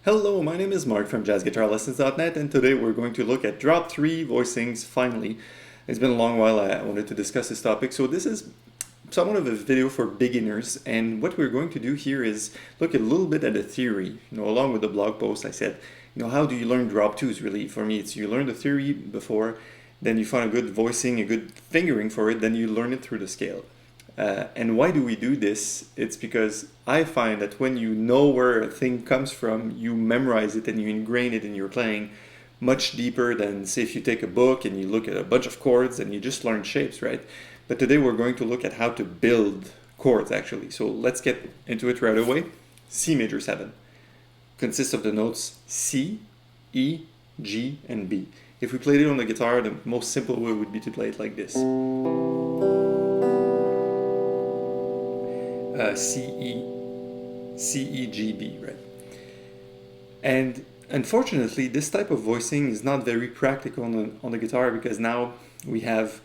Hello, my name is Mark from jazzguitarlessons.net, and today we're going to look at drop 3 voicings finally. It's been a long while I wanted to discuss this topic, so this is somewhat of a video for beginners, and what we're going to do here is look a little bit at the theory. Along with the blog post I said, how do you learn drop 2s really? For me, it's you learn the theory before, then you find a good voicing, a good fingering for it, then you learn it through the scale. And why do we do this? It's because I find that when you know where a thing comes from, you memorize it and you ingrain it in your playing much deeper than, say, if you take a book and you look at a bunch of chords and you just learn shapes, right? But today we're going to look at how to build chords, actually. So let's get into it right away. C major 7 consists of the notes C, E, G, and B. If we played it on the guitar, the most simple way would be to play it like this. C, E, G, B, right? And unfortunately, this type of voicing is not very practical on the guitar because now we have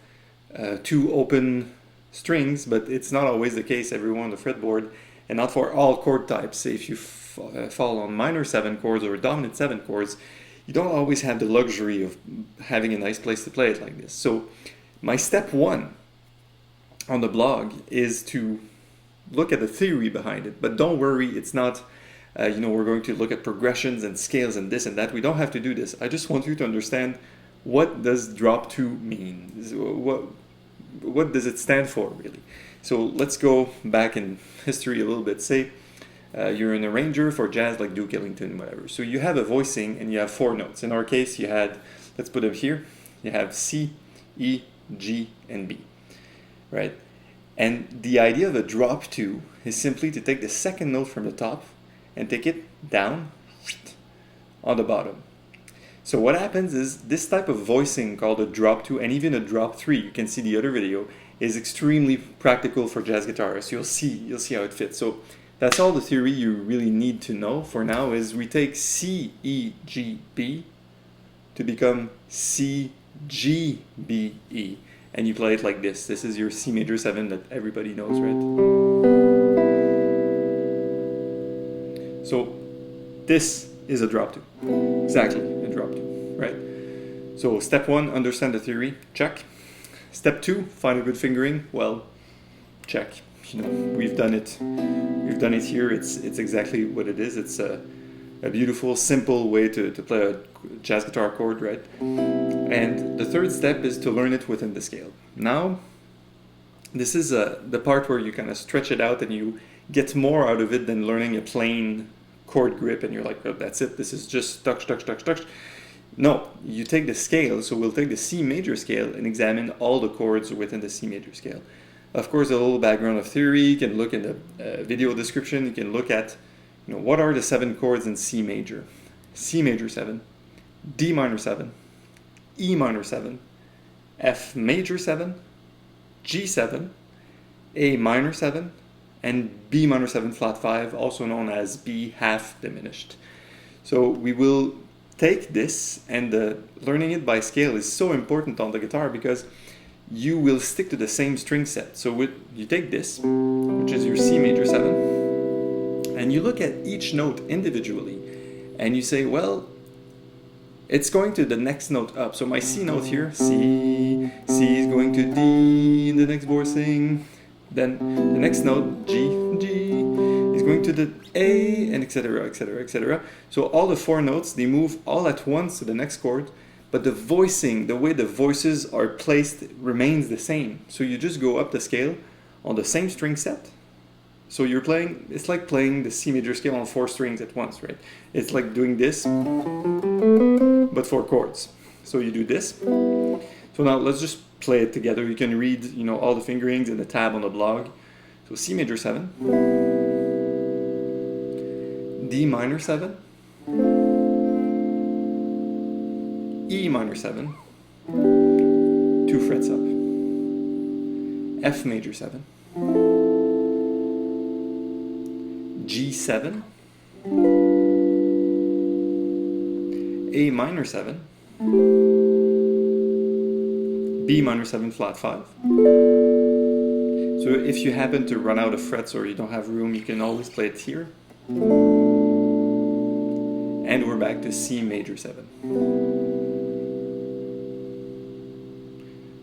two open strings, but it's not always the case everywhere on the fretboard, and not for all chord types. Say if you fall on minor 7 chords or dominant 7 chords, you don't always have the luxury of having a nice place to play it like this. So my step 1 on the blog is to look at the theory behind it, but don't worry, it's not, we're going to look at progressions and scales and this and that. We don't have to do this. I just want you to understand, what does drop 2 mean? What does it stand for, really? So let's go back in history a little bit. Say you're an arranger for jazz like Duke Ellington, whatever. So you have a voicing and you have 4 notes. In our case, you had, let's put them here, you have C, E, G, and B, right? And the idea of a drop 2 is simply to take the second note from the top and take it down on the bottom. So what happens is this type of voicing called a drop 2 and even a drop 3, you can see the other video, is extremely practical for jazz guitarists. You'll see how it fits. So that's all the theory you really need to know for now. Is we take C, E, G, B to become C, G, B, E. And you play it like this. This is your C major 7 that everybody knows, right? So this is a drop 2. Exactly, a drop 2, right? So step 1, understand the theory, check. Step 2, find a good fingering, well, check. We've done it. We've done it here. It's exactly what it is. It's a beautiful, simple way to play a jazz guitar chord, right? And the third step is to learn it within the scale. Now, this is the part where you kind of stretch it out and you get more out of it than learning a plain chord grip and you're like, oh, that's it, this is just touch, touch, touch, touch. No, you take the scale, so we'll take the C major scale and examine all the chords within the C major scale. Of course, a little background of theory, you can look in the video description, you can look at what are the 7 chords in C major. C major 7, D minor 7, E minor 7, F major 7, G7, A minor 7, and B minor 7 flat 5, also known as B half diminished. So we will take this, and learning it by scale is so important on the guitar because you will stick to the same string set. So you take this, which is your C major 7, and you look at each note individually, and you say, well, it's going to the next note up. So my C note here, C is going to D in the next voicing. Then the next note, G, is going to the A, and etc., etc., etc. So all the 4 notes, they move all at once to the next chord, but the voicing, the way the voices are placed, remains the same. So you just go up the scale on the same string set. So you're playing, it's like playing the C major scale on 4 strings at once, right? It's like doing this, but 4 chords. So you do this. So now let's just play it together. You can read, all the fingerings in the tab on the blog. So C major 7, D minor 7, E minor 7, 2 frets up, F major 7, G7, A minor 7, B minor 7 flat 5. So if you happen to run out of frets or you don't have room, you can always play it here. and we're back to C major 7.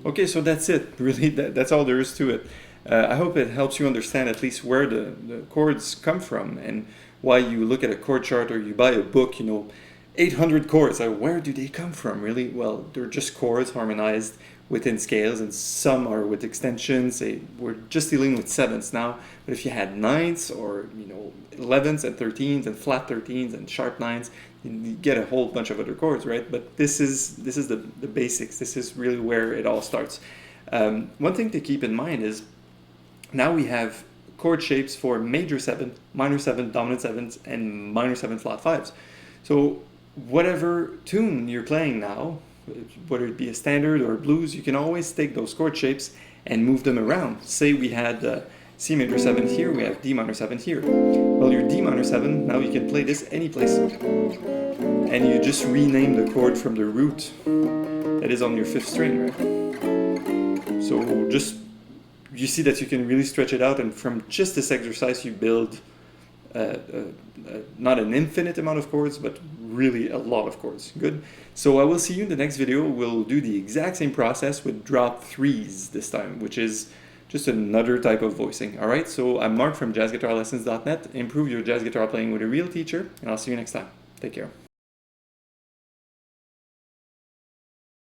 Okay, so that's it. Really, that's all there is to it. I hope it helps you understand at least where the chords come from and why you look at a chord chart or you buy a book, 800 chords. Where do they come from, really? Well, they're just chords harmonized within scales, and some are with extensions. We're just dealing with 7s now, but if you had 9s or 11s and 13s and flat 13s and sharp 9s, you get a whole bunch of other chords, right? But this is the basics. This is really where it all starts. One thing to keep in mind is now we have chord shapes for major 7, minor 7, dominant 7s, and minor 7 flat 5s. So whatever tune you're playing now, whether it be a standard or blues, you can always take those chord shapes and move them around. Say we had C major 7 here, we have D minor 7 here. Well, your D minor 7, now you can play this any place. And you just rename the chord from the root that is on your 5th string, right? So you see that you can really stretch it out, and from just this exercise you build not an infinite amount of chords, but really a lot of chords. Good. So I will see you in the next video. We'll do the exact same process with drop 3s this time, which is just another type of voicing. Alright, so I'm Mark from jazzguitarlessons.net. Improve your jazz guitar playing with a real teacher, and I'll see you next time. Take care.